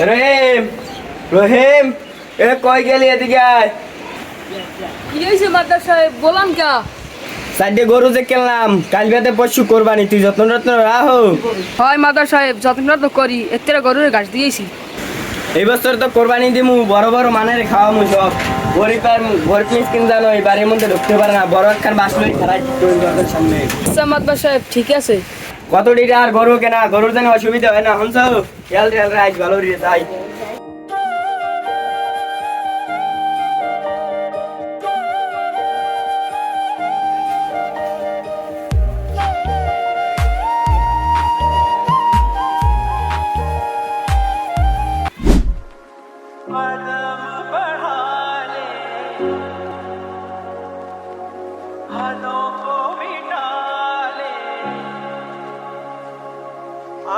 রহিম, রহিম, এ কই গেলি এদিকে আয়। কি হয়েছে মাদ্দার সাহেব, বললাম কা? চারটে গরু যে কিনলাম, কাল বাদে পরশু কোরবানি, তুই যত্ন রত্ন রাখো। হয় মাদ্দার সাহেব, যত্ন তো করি, এর থেকে গরুর ঘাস দিয়েছি। এই বছর তো কোরবানি দিমু, বড় বড় মানের খাওয়ামু সব। গরিব আর গরিব মিসকিন জানো এই বাড়ির মধ্যে ঢুকতে পারে না, বড় একখান বাসলই খারাই দরজার সামনে। আচ্ছা মাদ্দার সাহেব, ঠিক আছে। কত ডিটা আর গরু কেনা, গরুর যেন অসুবিধা হয় না। হনস খেয়াল খেয়াল রাখ, ভালো রে তাই।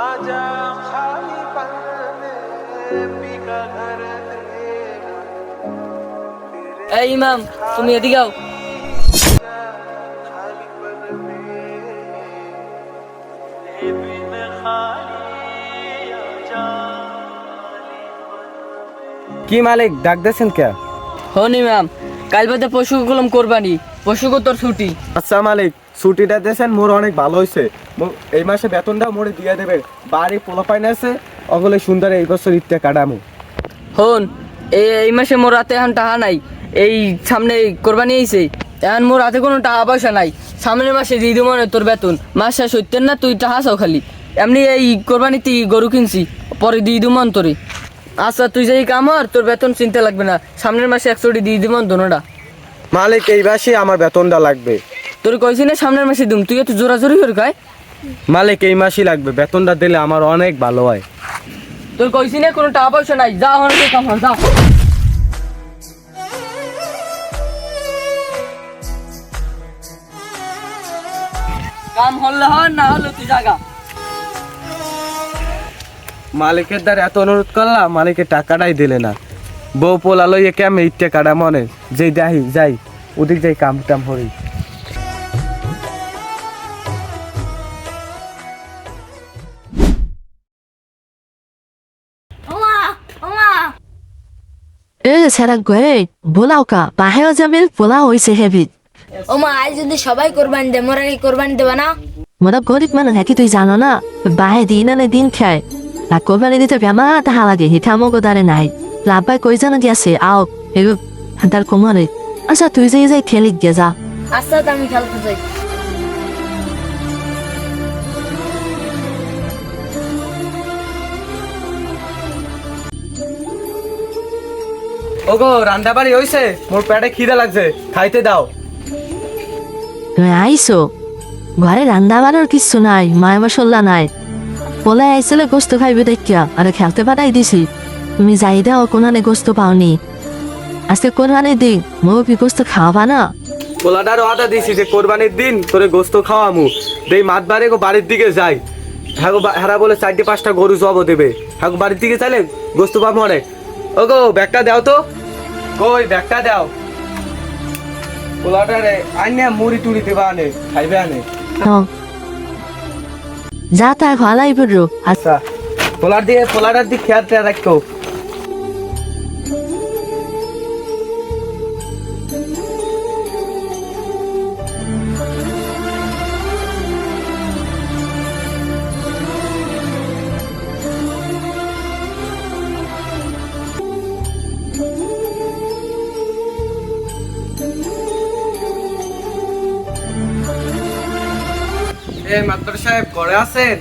आजा खाली पल में पीका घर तेरा এই ইমাম, তুমি এদিকে আও। खाली पल में ये बिन खाली आजा কি মালিক ডাক দিয়েছেন কে? হন ইমাম, কাল বাদে পশু কলম কোরবানি, পশু তোর ছুটি। আচ্ছা মালিক, ছুটিটা দিয়েছেন মোর অনেক ভালো হয়েছে। এই মাসে বেতনটা মোরে দিয়ে দেবে। বাড়ি পোলাপাইন আছে, অগলে সুন্দর এই বছর ঈদটা কাটামু। হন, এই মাসে মোর হাতে এখন টাকা নাই। এই সামনে কোরবানি আইছে, এখন মোর হাতে কোনো টাকা পয়সা নাই। সামনের মাসে দিয়ে দিব মনে তোর বেতন। মাস শেষ হইতেন না, তুই টাকা চাও খালি। এমনি এই কোরবানিতে গরু কিনছি, পরে দিয়ে দিব মন তোরে। আচ্ছা তুই যেই কাম আর, তোর বেতন চিন্তা লাগবে না। সামনের মাসে 100 দিয়ে দিব দোনোটা। মালিক এই মাসে আমার বেতনটা লাগবে। তোর কইছি না সামনের মাসে দিম, তুই একটু জোরাজোরি করে কয়। মালিক এই মাসেই লাগবে, বেতনটা দিলে আমার অনেক ভালো হয়। তোর কইছি না কোনো টাকা পয়সা নাই, যা হন তুই কাম হন, যা। কাম হলে হন, না হলে তুই জাগা। মালিকের দ্বারা এত অনুরোধ করলাম, মালিকের টাকাটাই দিলে না। বউ পোলা লইয়ে কেমন ঈদটা কাটা মনে, যেই যাই যাই ওদিক যাই কাম টাম করি। 사랑과의 보라우카 바헤어자밀 보라오이세 헤빗 ওমা আজ যদি সবাই কোরবানি দেয়, মোরা কি কোরবানি দেবে না? 뭐다 거짓말은 해기 তুই জানো না বাহে দিনালে দিন খায় 나 কোরবানি দিতে ব্যামা তাহালাগে হিটা মগো দারে নাই লাবাই কই জানো দিয়াছে আও এগো হাতার কোমরে আচ্ছা তুই যে যাই খেলি গে যা আচ্ছা তো আমি খেলতে যাই। ওগো রান্না বাড়ি হইছে, মোর পেটে খিদে লাগছে, খাইতে দাও। তুমি আইসো ঘরে রান্না বান্নার কিছু নাই, মায় মশলা নাই, বলে আইসলে গোস্ত খাইবে দেখিয়া আর খেলতে পাঠাই দিছি। তুমি যাই দাও কোনানে গোস্ত পাওনি, আজকে কোরবানির দিন মৌপি গোস্ত খাওয়াবা না? পোলাটার অর্ডার দিছি যে কোরবানির দিন তোরে গোস্ত খাওয়ামু। দেই মাত বারে গো বাড়ির দিকে যাই, হ্যাঁ হেরা বলে 4-5টা গরু জব দেবে। হ্যাঁ বাড়ির দিকে চাইলে গোস্ত পাবো অনেক। ওগো ব্যাগটা দাও তো, কই ব্যাগটা দাও। পোলাটারে আইনে মুড়ি টুড়ি দেবা আনে, খাইবে আনে। যা তাই ভালাই বড় আচ্ছা পোলাটার দিকে খেয়াল রাখো। মাত্র সাহেব ঘরে আছেন?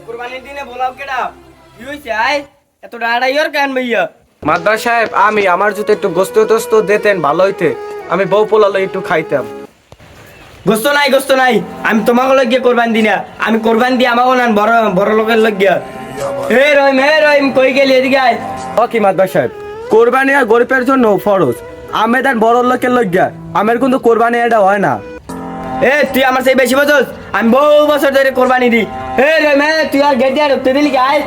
কোরবানির দিনে বলাও কেডা? কি হইছে আয়? এত ডাড়াইয়ার কেন ভাইয়া? মাদ্রাস সাহেব আমি আমার যদি একটু গোস্ত টোস্ত দিতেন ভালো হইতে, আমি বউ পোলালো একটু খাইতাম। গোস্ত নাই, আমি তোমাকে লাগিয়ে কোরবানি দিই না, আমি কোরবানি দিই আমাকে না বড় বড় লোকের লাগিয়া। হে রহিম কই গেলি এদিকে আয়। ও কি মাদ্রাস সাহেব, কোরবানি আর গরিবের জন্য ফরজ, আমের আর বড় লোকের লাগিয়া আমের কিন্তু কোরবানি এটা হয় না। তুই আমার সেই বেশি বছর, আমি বহু বছর ধরে কোরবানি দিই। রহিম তুই আর গেট দিয়ে ঢুকতে দিলি কি আয়?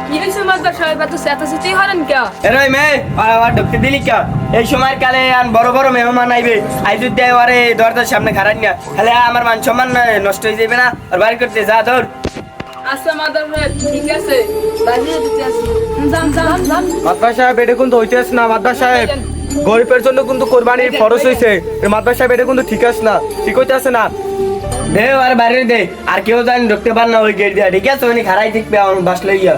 কি হয়েছে মাদ্দার সাহেব, এত চেঁচাচেঁচি হরেন কে? রহিম আর ঢুকতে দিলি কে? এই সময়ের কালে বড় বড় মেহমান আইবে, আইজু দেয় আরে দরজার সামনে খারাপ না, তাহলে আমার মান সম্মান নষ্ট হয়ে যাবে না? আর বাড়ি করতে যা ধর। আচ্ছা মাদার ভাই ঠিক আছে বাড়িতে দিতে আসি যান যান যান মাতবার সাহেব এটা কিন্তু হইতেছ না মাতবার সাহেব, গরিবের জন্য কিন্তু কোরবানি খরচ হয়েছে। মাতবার সাহেব এটা কিন্তু ঠিক আছে না, ঠিক হইতেছে না। দে আর বাইরে দে, আর কেউ জানি ঢুকতে পার না ওই গেট দিয়া, ঠিক আছে? উনি খারাই থাকবে আমার বাস লইয়া।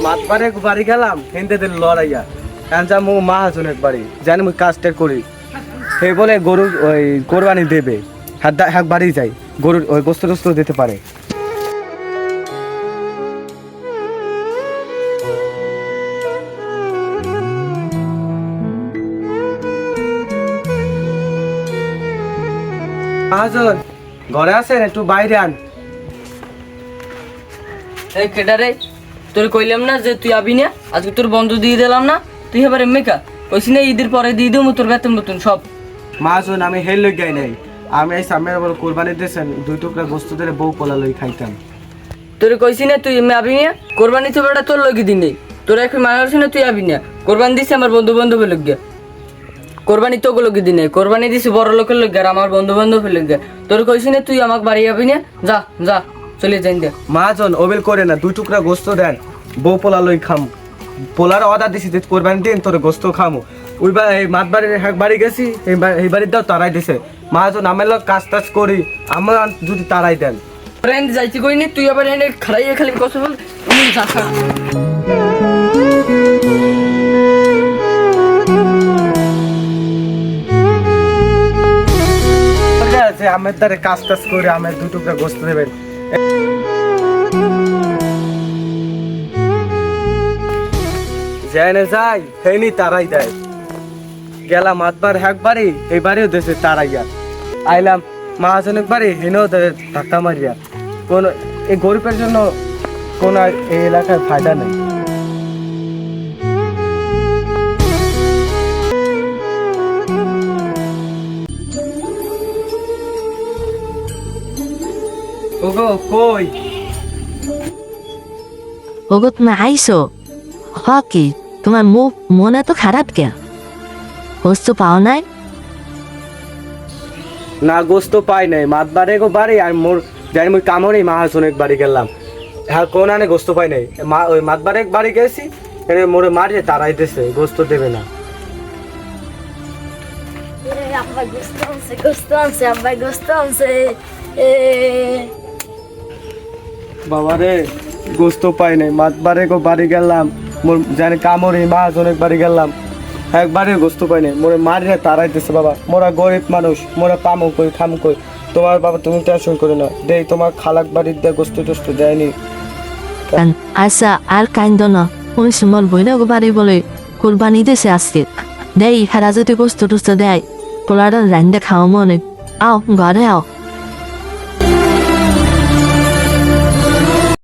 মাতবারে বাড়ি গেলাম হিন্দে দিন লড়াইয়া, এখন যা মু মাহাজনের বাড়ি জানি মুই কাজটা করি, সে বলে গরু ওই কোরবানি দেবে, হ্যাঁ বাড়ি যাই গরুর ওই গোস্ত টোস্ত দিতে পারে। মাহাজন ঘরে আছেন? একটু বাইরে আন। এই কেডারে তোর কইলাম না যে তুই আবি না, আজকে তোর বন্ধু দিয়ে দিলাম না, তুই এবারে মেকা কইছি না ঈদের পরে দিয়ে দেবো তোর বেতন বেতন সব। মাহাজন আমি হেল লই গাই নাই, আমি এই সামনের বড় কোরবানি দিয়েছেন 2 টুকরা গোস্ত ধরে বউ পোলা লই খাইতাম। তোর কইছি না তুই আবি না, কোরবানি তো বেটা তোর লগি দিন নেই, তোর এখন মানা করছি না তুই আবি না, কোরবানি দিছে আমার বন্ধু বান্ধবের লগে, কোরবানি তো লগি দিনে, কোরবানি দিছে বড় লোকের লগে আর আমার বন্ধু বান্ধবের লগে। তোর কইছি না তুই আমাকে বাড়ি আবি না, যা যা চলে যাই দে। মাহাজন ওবেল করে না, 2 টুকরা গোস্ত দেন, বউ পোলা লই খাম, পোলার অর্ডার দিছি যে কোরবানি দিন তোর গোস্ত খামু। ওই এই মাতবাড়ির এক বাড়ি গেছি, এই বাড়ির দাও তারাই দিছে। মাহাজন আমার লোক কাজ টাজ করি, আমার যদি তারাই দেন। ফ্রেন্ড যাইছি কইনি, তুই আবার এনে খাড়াইয়া খালি কথা বল, আমি যা খা। আছে আমের দ্বারে কাজ টাজ করে আমের 2 টুকরা গোস্ত দেবেন। জেনে যাই হেনি তারাই দেয়, গেলাম মাতবার একবারই, এই বাড়িও দেশে তারাইয়া আইলাম মহাজনের বাড়ি, হেনেও ধাক্কা মারিয়া। কোন এই গরিবের জন্য কোন এই এলাকায় ফায়দা নেই। ওগো কই? ওগো তুমি আইসো? হ কি তোমার মুখ মন এত খারাপ কে? গোস্ত পাও নাই? না গোস্ত পাই নাই, মাতবারে গো বাড়ি আর মোর জানি মুই কামড়ে মহাজনের বাড়ি গেলাম, হ্যাঁ কোন আনে গোস্ত পাই নাই। ওই মাতবারে বাড়ি গেছি, মোরে মারিয়ে তারাই দিছে, গোস্ত দেবে না। আব্বা গোস্ত আনছে, গোস্ত আনছে, আব্বা গোস্ত আনছে। বাবারে গোস্ত পাই নাই, মাতবারে গো বাড়ি গেলাম, মোর জানি কামড়ে মহাজনের বাড়ি গেলাম, একবারে গোস্ত পাই নাই, মোরে মারিয়ে তারাই দিছে। বাবা মোরা গরিব মানুষ, মোরা পামো কই খামো কই, তোমার বাবা তুমি টেনশন করে না, দেই তোমার খালাক বাড়ির দিয়ে গোস্ত টোস্ত দেয়নি। আচ্ছা আর কাইন্দ না, তুমি সুমল বইনা গো বাড়ি বলে কোরবানি দিছে আজকে, দেই হেরা যদি গোস্ত টোস্ত দেয় পোলাটা রান্না খাওয়া মনে, আও ঘরে আও।